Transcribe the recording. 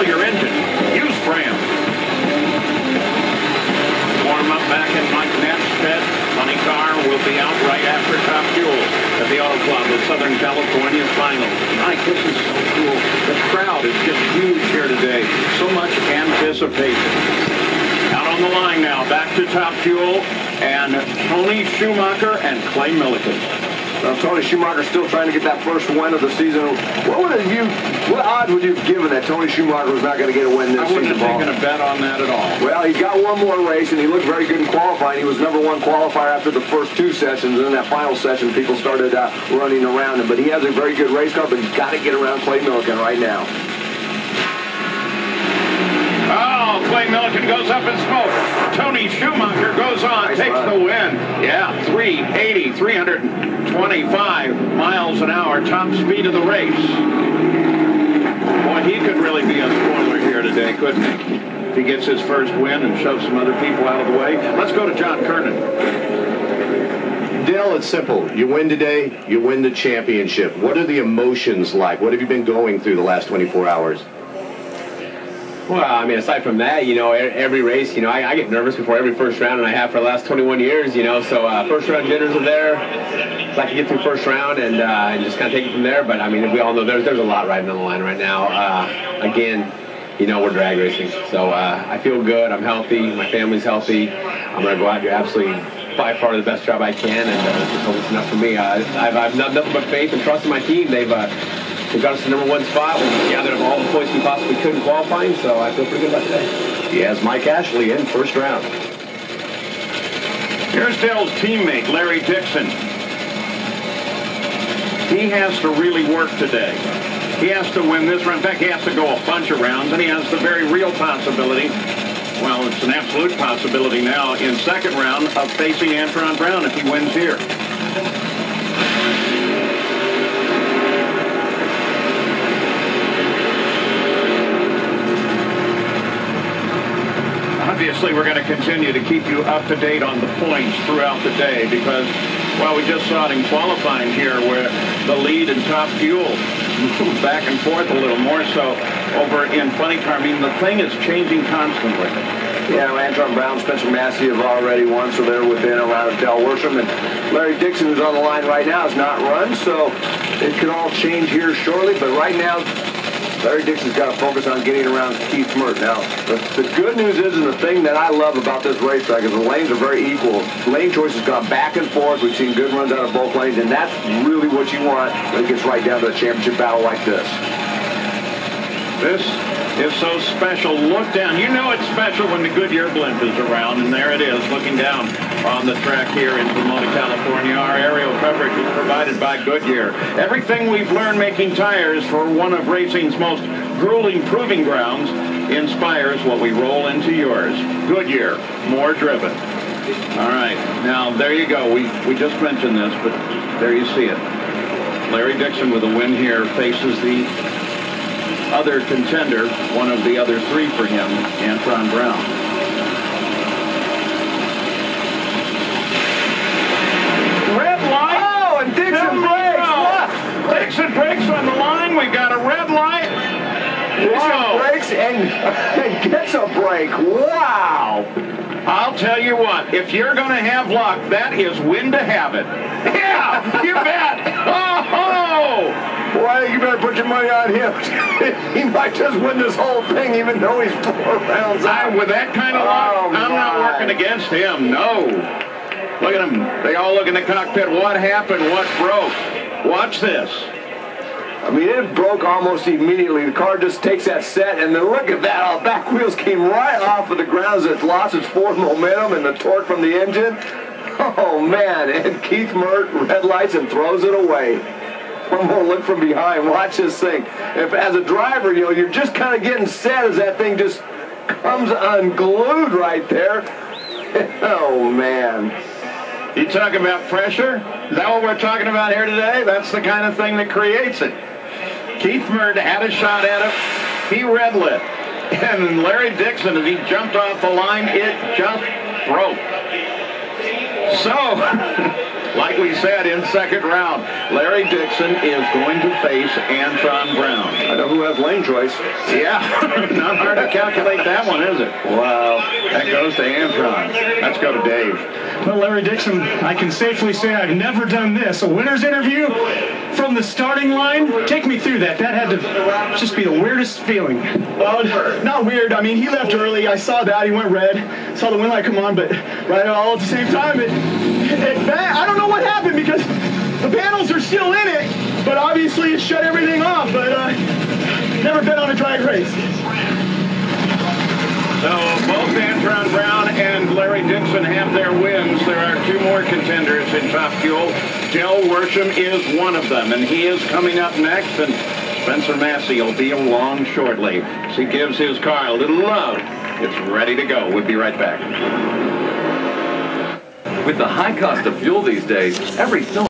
oil your engine. Use Bram. Warm up back in Mike Nett's pit. Funny Car will be out right after Top Fuel at the Auto Club of Southern California's finals. Mike, this is so cool. The crowd is just huge here today. So much anticipation. Out on the line now, back to Top Fuel, and Tony Schumacher and Clay Millican. Well, Tony Schumacher still trying to get that first win of the season. What odds would you have given that Tony Schumacher was not going to get a win this season? I wouldn't have taken a bet on that at all. Well, he's got one more race, and he looked very good in qualifying. He was #1 qualifier after the first 2 sessions, and in that final session, people started running around him. But he has a very good race car, but he's got to get around Clay Millican right now. Oh, Clay Millican goes up in smoke. Tony Schumacher goes on, takes the win. Yeah, 380, 325 miles an hour, top speed of the race. Boy, he could really be a spoiler here today, couldn't he? If he gets his first win and shoves some other people out of the way. Let's go to John Kernan. Dale, it's simple. You win today, you win the championship. What are the emotions like? What have you been going through the last 24 hours? Well, I mean, aside from that, you know, every race, you know, I get nervous before every first round, and I have for the last 21 years, you know, so first round jitters are there. I'd like to get through first round and just kind of take it from there, but I mean, we all know there's a lot riding on the line right now. Again, you know, we're drag racing, so I feel good, I'm healthy, my family's healthy. I'm going to go out and do absolutely by far the best job I can, and just hope it's enough for me. I've nothing but faith and trust in my team. They've got us to #1 spot. We gathered up all the points we possibly could in qualifying, so I feel pretty good about today. He has Mike Ashley in first round. Here's Dale's teammate, Larry Dixon. He has to really work today. He has to win this round. In fact, he has to go a bunch of rounds, and he has the very real possibility, well, it's an absolute possibility now, in second round of facing Antron Brown if he wins here. Obviously, we're going to continue to keep you up to date on the points throughout the day because, well, we just saw it in qualifying here where the lead and Top Fuel moved back and forth a little more so over in Funny Car. I mean, the thing is changing constantly. Yeah, Antron Brown, Spencer Massey have already won, so they're within a round of Del Worsham. And Larry Dixon, who's on the line right now, has not run, so it could all change here shortly. But right now, Larry Dixon's got to focus on getting around Keith Mert. Now, the good news is, and the thing that I love about this racetrack is the lanes are very equal. Lane choice has gone back and forth. We've seen good runs out of both lanes, and that's really what you want when it gets right down to a championship battle like this. This is so special. Look down. You know it's special when the Goodyear blimp is around, and there it is, looking down on the track here in Pomona, California. Our aerial coverage is provided by Goodyear. Everything we've learned making tires for one of racing's most grueling proving grounds inspires what we roll into yours. Goodyear, more driven. All right, now there you go. We just mentioned this, but there you see it. Larry Dixon with a win here faces the other contender, one of the other 3 for him, Antron Brown. Red light. Oh, and Dixon breaks. Dixon breaks on the line. We got a red light. Dixon breaks and gets a break. Wow. I'll tell you what, if you're going to have luck, that is when to have it. Yeah, you bet. Oh! Well, I think you better put your money on him. He might just win this whole thing, even though he's 4 rounds out. With that kind of luck, I'm not working against him. No. Look at them. They all look in the cockpit. What happened? What broke? Watch this. I mean, it broke almost immediately. The car just takes that set, and then look at that. All back wheels came right off of the ground as it lost its forward momentum and the torque from the engine. Oh, man. And Keith Mert red lights and throws it away. One more look from behind. Watch this thing. If, as a driver, you know, you're just kind of getting set as that thing just comes unglued right there. Oh, man. You talk about pressure? Is that what we're talking about here today? That's the kind of thing that creates it. Keith Mert had a shot at it. He red lit. And Larry Dixon, as he jumped off the line, it just broke. So, like we said, in second round, Larry Dixon is going to face Antron Brown. I know who has lane choice. Yeah, not hard to calculate that one, is it? Wow, that goes to Antron. Let's go to Dave. Well, Larry Dixon, I can safely say I've never done this. A winner's interview from the starting line. Take me through that. That had to just be the weirdest feeling. Well, not weird. I mean, he left early. I saw that. He went red. Saw the wind light come on, but right all at the same time, I don't know what happened because the panels are still in it, but obviously it shut everything off. But never been on a drag race. So both Antron Brown and Larry Dixon have their wins. There are two more contenders in Top Fuel. Del Worsham is one of them, and he is coming up next. And Spencer Massey will be along shortly. As he gives his car a little love. It's ready to go. We'll be right back. With the high cost of fuel these days, every